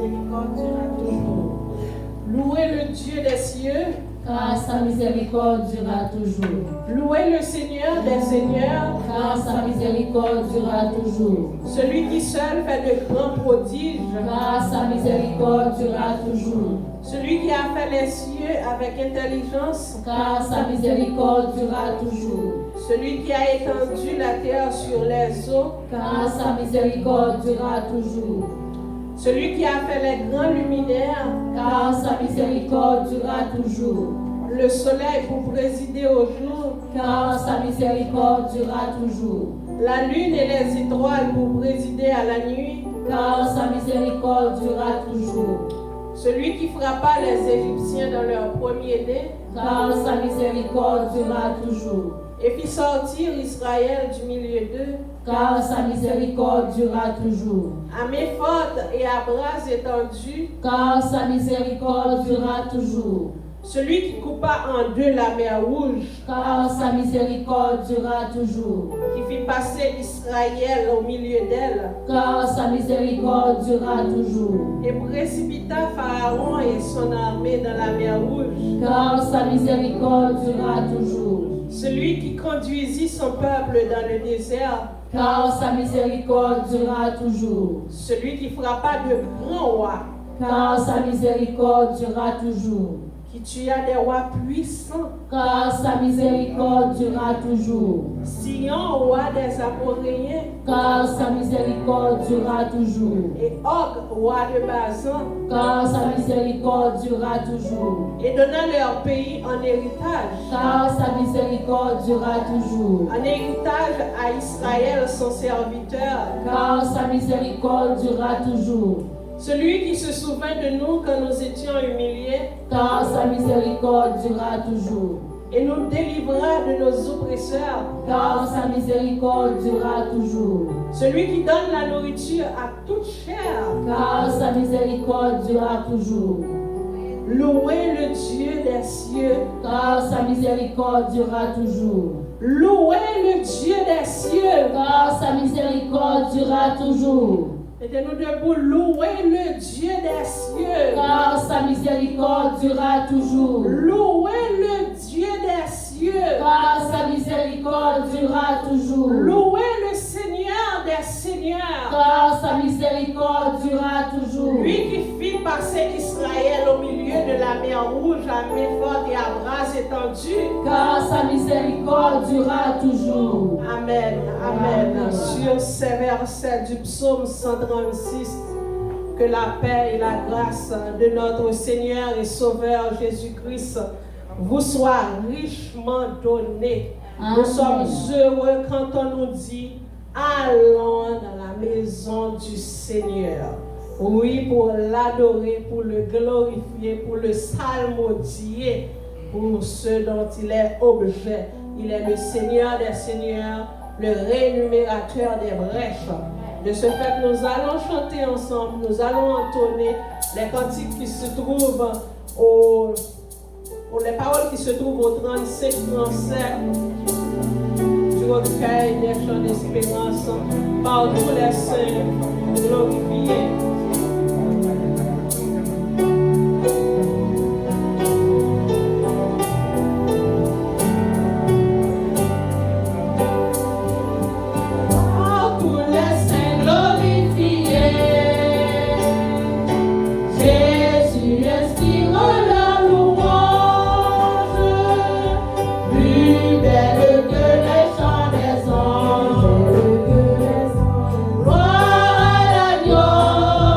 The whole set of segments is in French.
miséricorde durera toujours. Louez le Dieu des cieux, car sa miséricorde durera toujours. louez le Seigneur des seigneurs, Car sa miséricorde durera toujours. celui qui seul fait de grands prodiges, Car sa miséricorde durera toujours. celui qui a fait les cieux avec intelligence, Car sa miséricorde durera toujours. celui qui a étendu la terre sur les eaux, Car sa miséricorde durera toujours. celui qui a fait les grands luminaires, Car sa miséricorde durera toujours. le soleil pour présider au jour, Car sa miséricorde durera toujours. la lune et les étoiles pour présider à la nuit, Car sa miséricorde durera toujours. celui qui frappa les Égyptiens dans leur premier-né Car sa miséricorde durera toujours. et fit sortir Israël du milieu d'eux, Car sa miséricorde durera toujours. à main forte et à bras étendus, Car sa miséricorde durera toujours. celui qui coupa en deux la mer rouge, Car sa miséricorde durera toujours. qui fit passer Israël au milieu d'elle, Car sa miséricorde durera toujours. et précipita Pharaon et son armée dans la mer rouge, Car sa miséricorde durera toujours. celui qui conduisit son peuple dans le désert, Car sa miséricorde durera toujours. celui qui frappa de grands rois, Car sa miséricorde durera toujours. qui tua des rois puissants, Car sa miséricorde durera toujours. Sion, roi des Amoréens, Car sa miséricorde durera toujours. et Og, roi de Bazan, Car sa miséricorde durera toujours. et donna leur pays en héritage. Car sa miséricorde durera toujours. En héritage à Israël, son serviteur, Car sa miséricorde durera toujours. celui qui se souvint de nous quand nous étions humiliés, Car sa miséricorde durera toujours. et nous délivra de nos oppresseurs, Car sa miséricorde durera toujours. celui qui donne la nourriture à toute chair. Car sa miséricorde durera toujours. Louez le Dieu des cieux, Car sa miséricorde durera toujours. louez le Dieu des cieux. Car sa miséricorde durera toujours. Mettez-nous debout, louez le Dieu des cieux. Car sa miséricorde durera toujours. Louez le Dieu des cieux. Car sa miséricorde durera toujours. Louez le Seigneur des seigneurs. Car sa miséricorde durera toujours. Lui qui fit passer Israël au milieu de la mer rouge à main forte et à bras étendus. Car sa miséricorde durera toujours. Amen. Amen. Sur ces versets du psaume 136, que la paix et la grâce de notre Seigneur et Sauveur Jésus-Christ vous soient richement données. Nous sommes heureux quand on nous dit allons dans la maison du Seigneur. Oui, pour l'adorer, pour le glorifier, pour le psalmodier, pour ce dont il est objet. Il est le Seigneur des seigneurs, le rémunérateur des brèches. De ce fait, nous allons chanter ensemble, nous allons entonner les cantiques qui se trouvent les paroles qui se trouvent au 35-37 du recueil des chants d'espérance par tous les saints glorifiés. Gloire à l'agneau.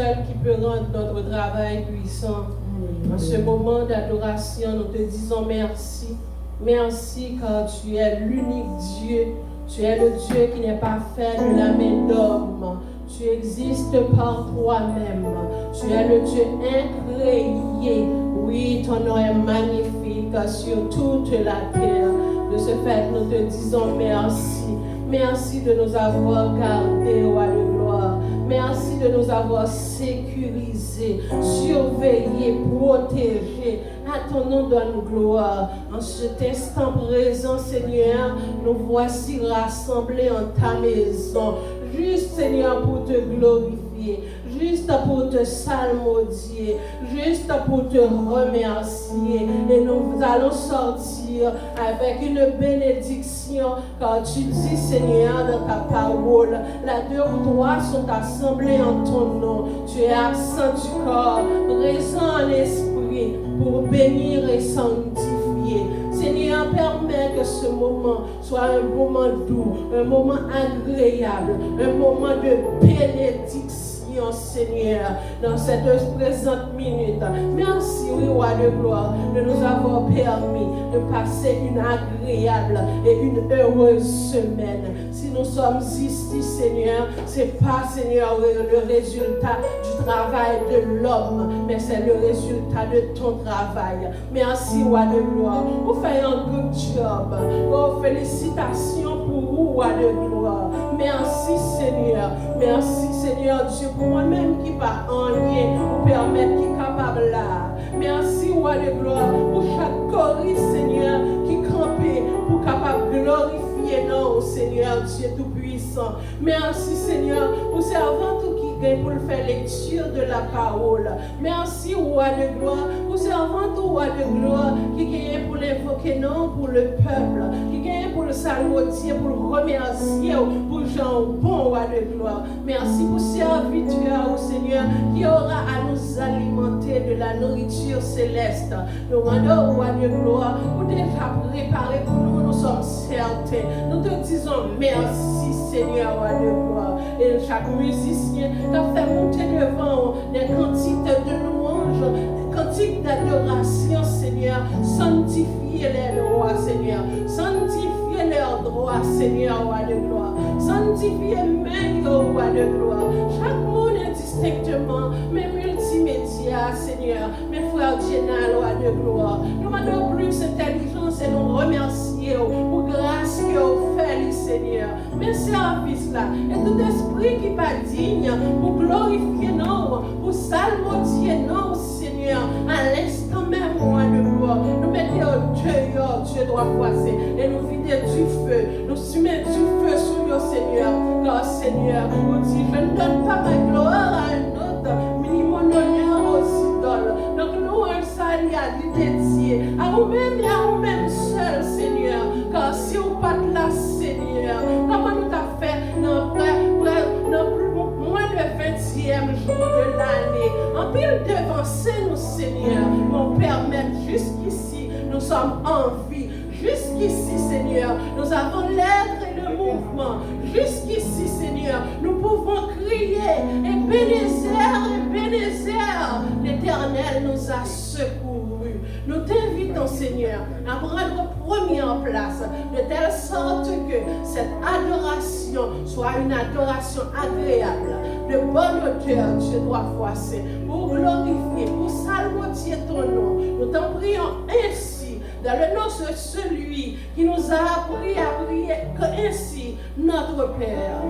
seul qui peut rendre notre travail puissant. En ce moment d'adoration, nous te disons merci. Merci car tu es l'unique Dieu. Tu es le Dieu qui n'est pas fait de la main d'homme. Tu existes par toi-même. Tu es le Dieu incréé. Oui, ton nom est magnifique sur toute la terre. De ce fait, nous te disons merci. Merci de nous avoir gardés, roi de gloire. Merci de nous avoir sécurisés, surveillés, protégés. À ton nom donne gloire. En cet instant présent, Seigneur, nous voici rassemblés en ta maison. Juste, Seigneur, pour te glorifier. Juste pour te salmodier. Juste pour te remercier. Et nous allons sortir avec une bénédiction. Car tu dis, Seigneur, dans ta parole, là 2 ou 3 sont assemblés en ton nom. Tu es absent du corps, présent en esprit, pour bénir et sanctifier. Seigneur, permets que ce moment soit un moment doux, un moment agréable, un moment de bénédiction. Seigneur, dans cette présente minute. Merci, oui, roi de gloire, de nous avoir permis de passer une agréable et une heureuse semaine. Si nous sommes ici, Seigneur, c'est pas, Seigneur, le résultat du travail de l'homme, mais c'est le résultat de ton travail. Merci, roi de gloire. Vous faites un good job. Oh, félicitations pour vous, roi de gloire. Merci, Seigneur. Merci, Seigneur Dieu, pour moi-même qui va en lien, pour permettre qui est capable là. Merci, roi de gloire, pour chaque choriste, Seigneur, qui campait, pour capable glorifier, non, Seigneur Dieu Tout-Puissant. Merci, Seigneur, pour servant tout qui gagne pour faire lecture de la parole. Merci, roi de gloire, pour servant tout roi de gloire, qui gagne pour l'invoquer, non, pour le peuple, qui gagne pour le salmodier, pour le remercier, pour Jean, bon roi de gloire. Merci pour serviteur au Seigneur, qui aura à nous alimenter de la nourriture céleste. Nous rendons, roi de gloire, pour déjà préparer pour nous, nous sommes certains. Nous te disons merci, Seigneur, roi de gloire. Et chaque musicien t'a fait monter devant des cantiques de louange, des cantiques d'adoration, Seigneur. Sanctifiez-les, roi, Seigneur. Sanctifiez leurs droits, Seigneur, roi de gloire. Sanctifiez-les, roi de gloire. Chaque monde indistinctement, mais multimédia, Seigneur. Mes frères Génal, roi de gloire. Nous demandons plus intelligence et nous remercions pour grâce que vous faites, Seigneur. Mes services là, et tout esprit qui pas digne, pour glorifier non, pour salmodier non, Seigneur, à l'instant même, roi de gloire. Nous mettons au dehors, Dieu doit passer, et nous vider du feu, nous soumettons du feu sur le Seigneur, car Seigneur, nous dit, je ne donne pas ma gloire à un autre, mais mon honneur aux idoles. Donc nous, un salut à lui dédié, à vous-même et à vous-même seul, Seigneur, car si vous pas de la Seigneur, comment nous t'a fait dans moins de 20e jour de l'année, en pile devancer nous, Seigneur, pour permettre jusqu'ici, nous sommes en vie. Jusqu'ici, Seigneur, nous avons l'être et le mouvement. Jusqu'ici, Seigneur, nous pouvons crier Ebenezer, l'Éternel nous a secourus. Nous t'invitons, Seigneur, à prendre première place, de telle sorte que cette adoration soit une adoration agréable, de bonne odeur, Dieu doit froisser, pour glorifier, pour salmodier ton nom. Nous t'en prions ainsi, dans le nom de celui qui nous a appris à prier ainsi, notre Père,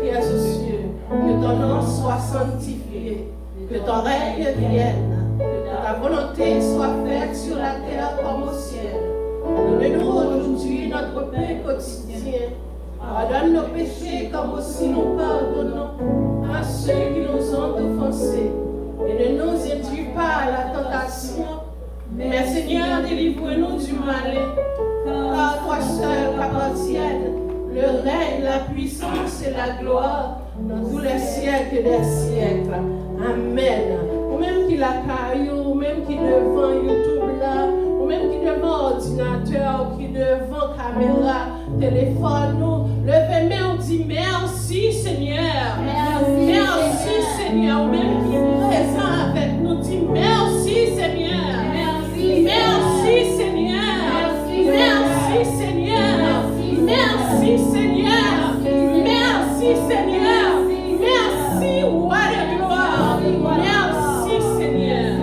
qui es aux cieux, que ton nom soit sanctifié, que ton règne vienne, que ta volonté soit faite sur la terre comme au ciel. Donne-nous aujourd'hui notre pain quotidien. Pardonne nos péchés comme aussi nous pardonnons à ceux qui nous ont offensés. Et ne nous induis pas à la tentation, mais Seigneur, délivre-nous du malin. Car toi seul appartiennent le règne, la puissance et la gloire dans tous les siècles des siècles. Amen. Ou même qui la caillou, ou même qui devant YouTube là, ou même qui devant ordinateur, ou qui devant caméra, téléphone, nous levez main, on dit merci Seigneur. Merci Seigneur. Seigneur, même qui est présent avec nous, dis merci Seigneur. Merci Seigneur. Merci Seigneur. Merci Seigneur. Merci Seigneur. Merci, roi de gloire. Merci Seigneur.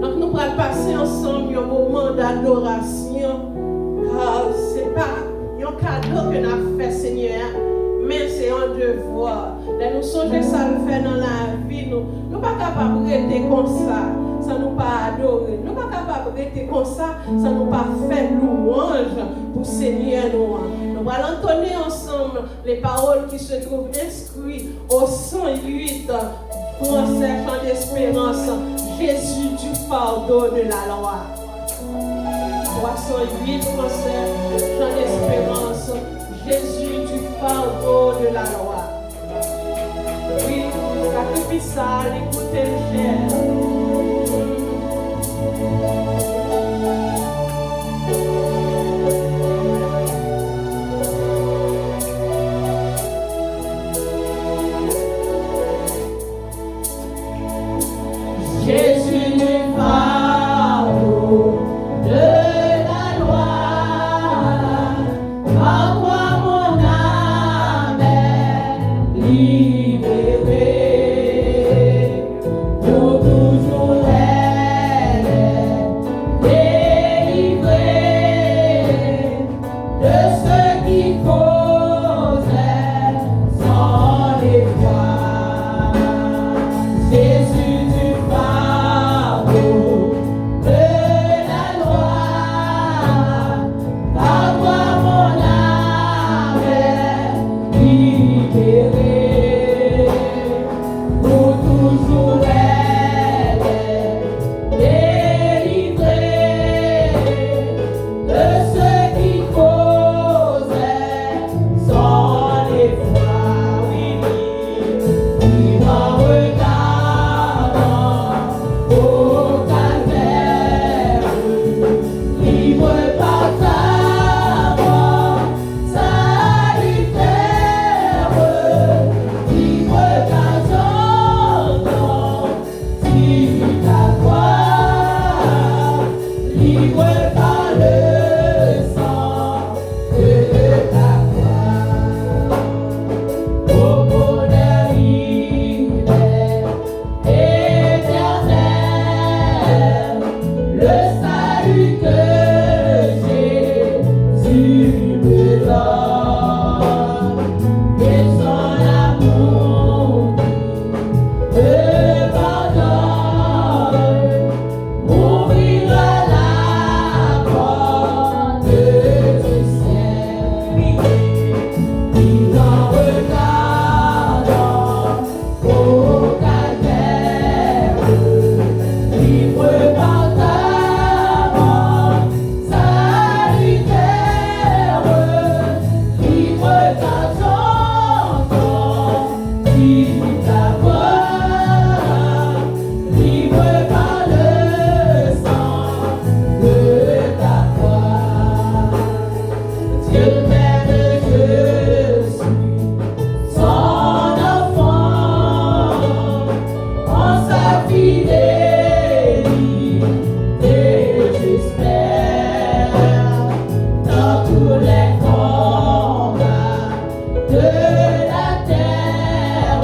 Donc nous allons passer ensemble un moment d'adoration. Car ce n'est pas un cadeau que nous avons fait Seigneur, mais c'est un devoir. Là, nous songeons ça le faire dans la vie. Nous ne sommes pas capables de rester comme ça, sans nous pas adorer. Nous ne sommes pas capables de rester comme ça, sans nous pas faire louange pour Seigneur nous. Nous allons entonner ensemble les paroles qui se trouvent inscrites au 108 Français Chant d'Espérance, Jésus du fardeau de la loi. 308 Français Chant d'Espérance, Jésus du fardeau de la loi. Oui, sacrifice, écoutez le cher. Jésus du fardeau de la loi, par toi mon âme est libérée, pour toujours elle est délivrée de ce qui causait son effroi. Jésus du fardeau de la loi, par toi mon âme est libérée, pour toujours elle est délivrée de ce qui causait son effroi. Oui, en regardant au calvaire, libre par ta mort salutaire, libre par ton nom, si ta croix, libre par le sang de ta croix. Au bonheur éternel, le salut que Jésus me donne, et son amour me pardonne, ouvrira la porte du ciel. En regardant au calvaire, libre par ta mort salutaire, libre par ton nom, si ta voix, libre par le sang de ta croix. Dieu m'aime, je suis son enfant, en sa fidélité j'espère, dans tous les combats de la terre,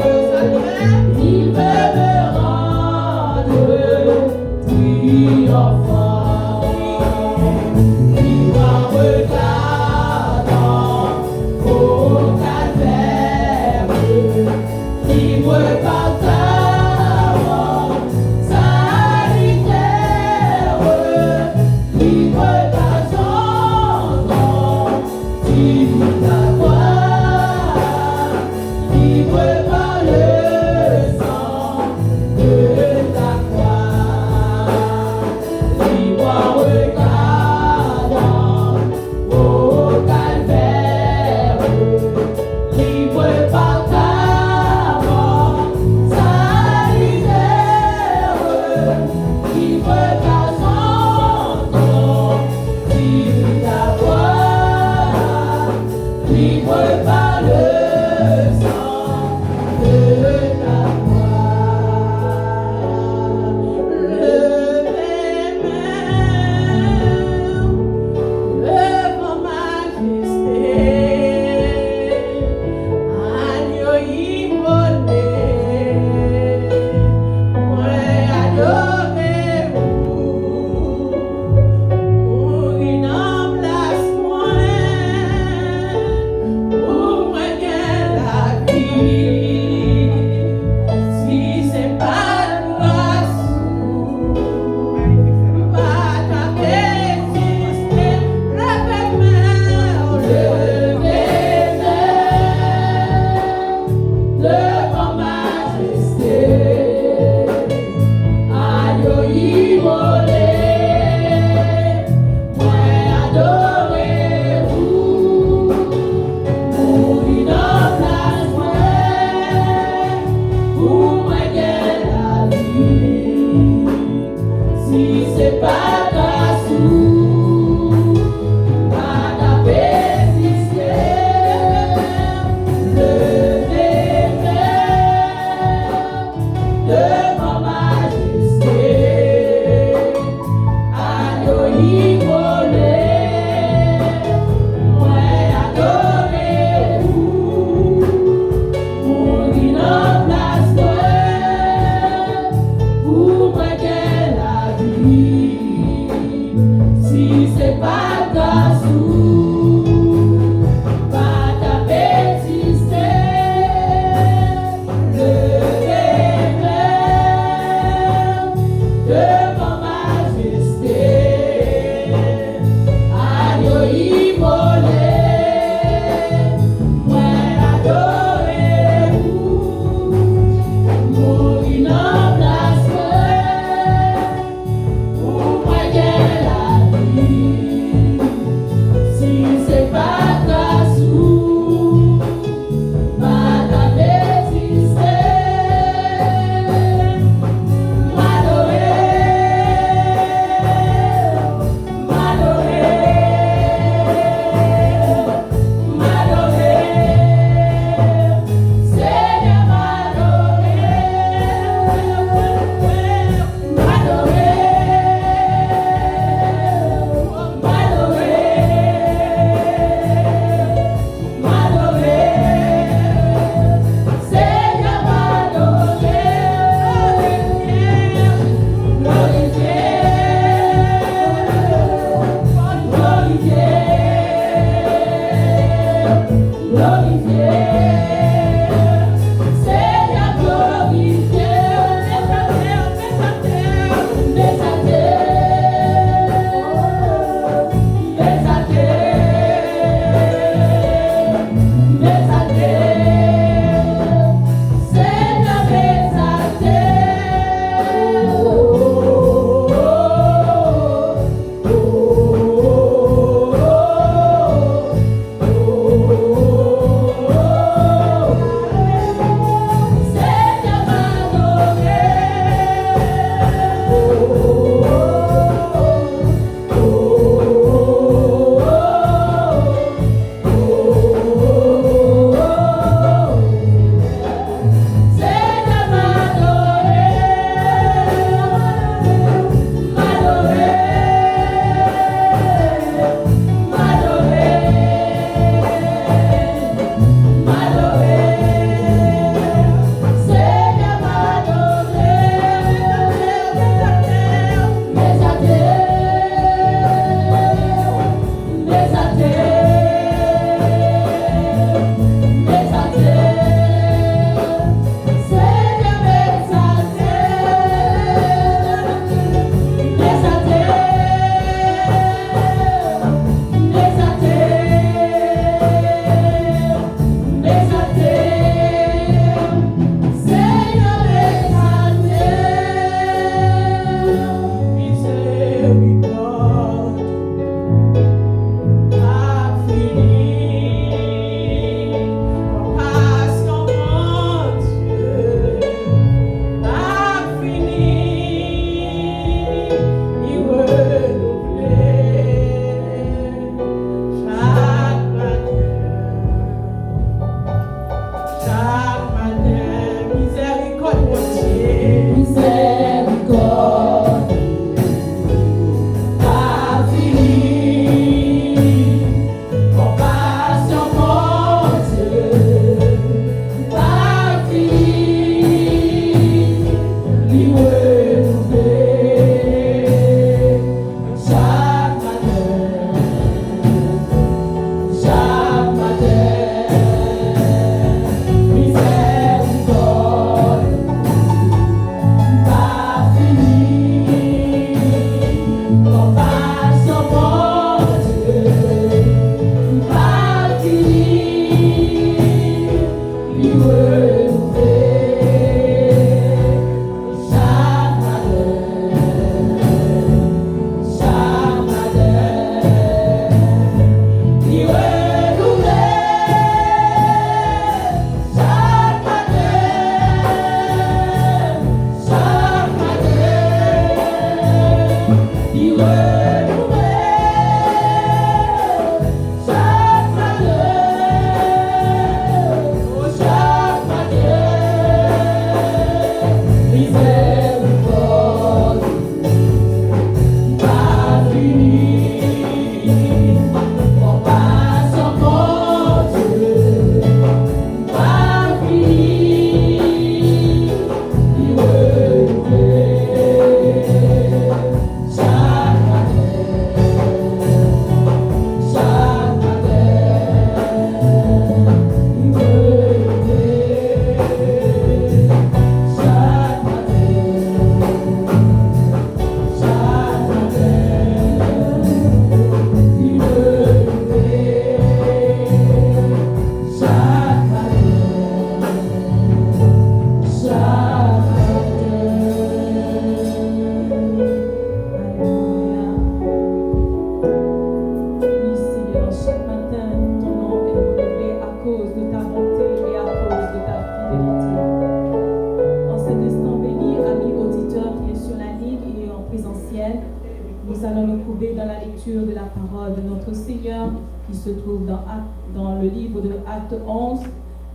lecture de la parole de notre Seigneur qui se trouve dans le livre de Acte 11,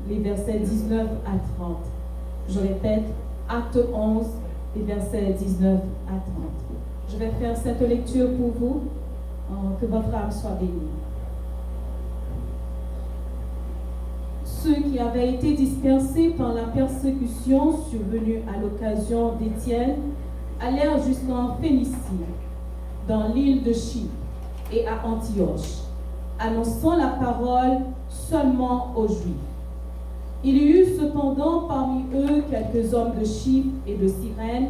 les versets 19 à 30. Je répète, Acte 11, les versets 19 à 30. Je vais faire cette lecture pour vous, que votre âme soit bénie. Ceux qui avaient été dispersés par la persécution survenue à l'occasion d'Étienne allèrent jusqu'en Phénicie, dans l'île de Chypre et à Antioche, annonçant la parole seulement aux Juifs. Il y eut cependant parmi eux quelques hommes de Chypre et de Cyrène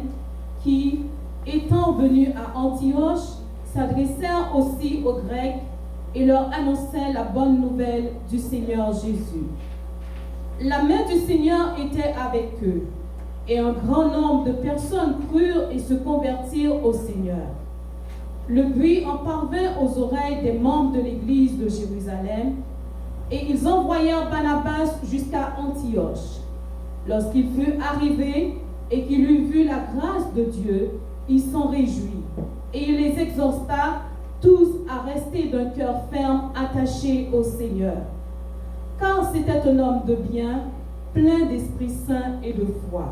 qui, étant venus à Antioche, s'adressèrent aussi aux Grecs et leur annonçaient la bonne nouvelle du Seigneur Jésus. La main du Seigneur était avec eux, et un grand nombre de personnes crurent et se convertirent au Seigneur. Le bruit en parvint aux oreilles des membres de l'église de Jérusalem, et ils envoyèrent Barnabas jusqu'à Antioche. Lorsqu'il fut arrivé et qu'il eut vu la grâce de Dieu, il s'en réjouit, et il les exhorta tous à rester d'un cœur ferme attaché au Seigneur. Car c'était un homme de bien, plein d'Esprit Saint et de foi.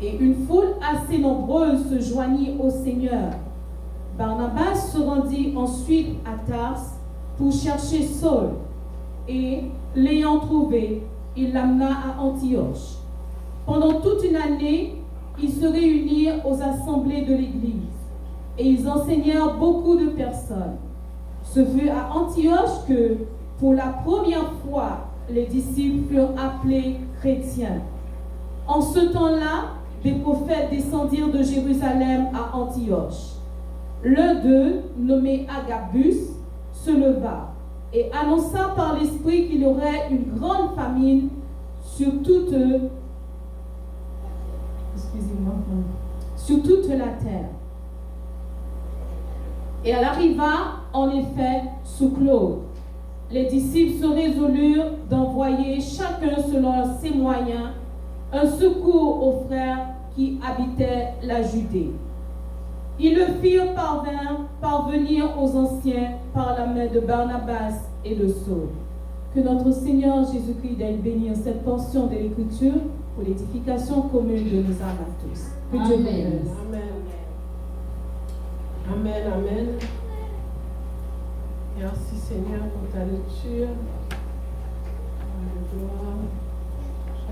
Et une foule assez nombreuse se joignit au Seigneur. Barnabas se rendit ensuite à Tars pour chercher Saul, et, l'ayant trouvé, il l'amena à Antioche. Pendant toute une année, ils se réunirent aux assemblées de l'Église, et ils enseignèrent beaucoup de personnes. Ce fut à Antioche que, pour la première fois, les disciples furent appelés chrétiens. En ce temps-là, des prophètes descendirent de Jérusalem à Antioche. L'un d'eux, nommé Agabus, se leva et annonça par l'Esprit qu'il y aurait une grande famine sur toute la terre. Et elle arriva en effet sous Claude. Les disciples se résolurent d'envoyer chacun selon ses moyens un secours aux frères qui habitaient la Judée. Ils le firent parvenir aux anciens par la main de Barnabas et de Saul. Que notre Seigneur Jésus-Christ daigne bénir cette portion de l'Écriture pour l'édification commune de nos âmes à tous. Que Dieu vous bénisse. Amen. Amen, amen. Merci Seigneur pour ta lecture.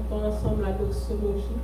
Chantons ensemble la doxologie.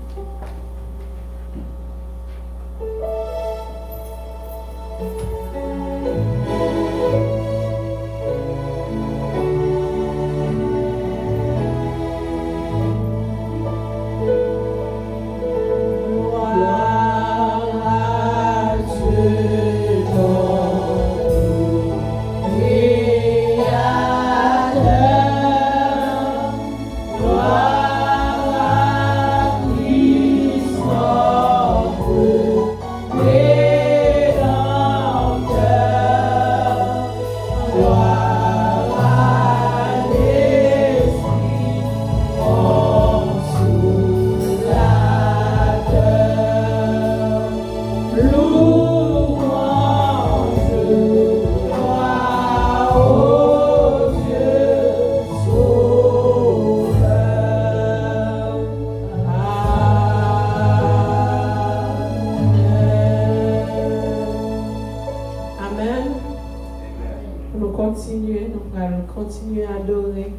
Continuez à adorer,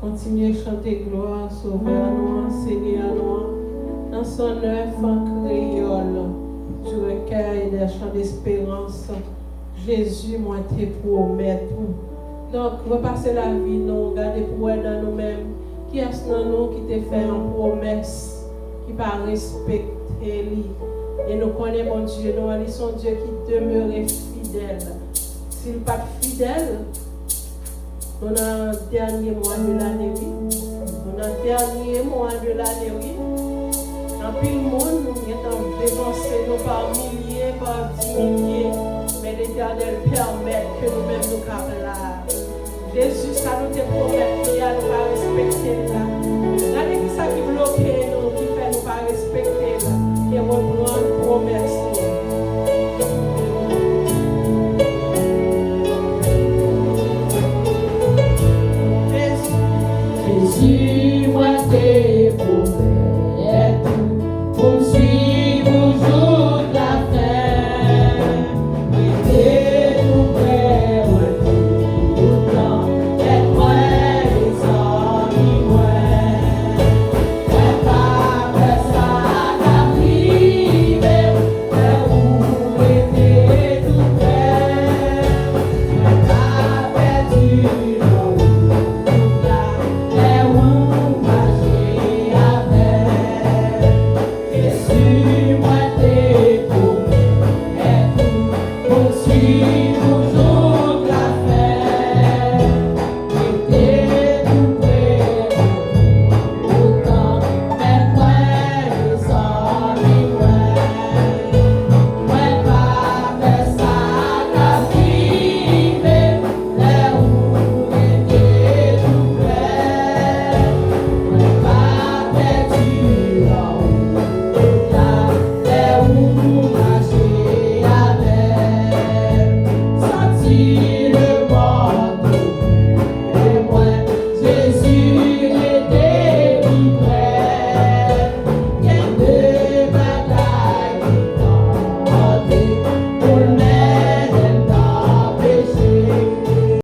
continuez à chanter gloire, sauveur nous, Seigneur nous, dans son œuvre en créole, du recueil des chants d'espérance. Jésus m'a été promettre. Donc, repasser la vie, nous, regardez pour elle dans nous-mêmes. Qui est-ce dans nous qui t'a fait une promesse, qui va respecter lui? Et nous connaissons mon Dieu, nous sommes Dieu qui demeure fidèle. S'il n'est pas fidèle, on a un dernier mois de l'année, oui. On a un dernier mois de l'année, oui. En plus, le monde, nous est dévancé, nous par milliers, par 10 milliers. Mais l'Éternel permet que nous-mêmes nous capons là. Jésus, ça nous te promet, nous pas respecter là.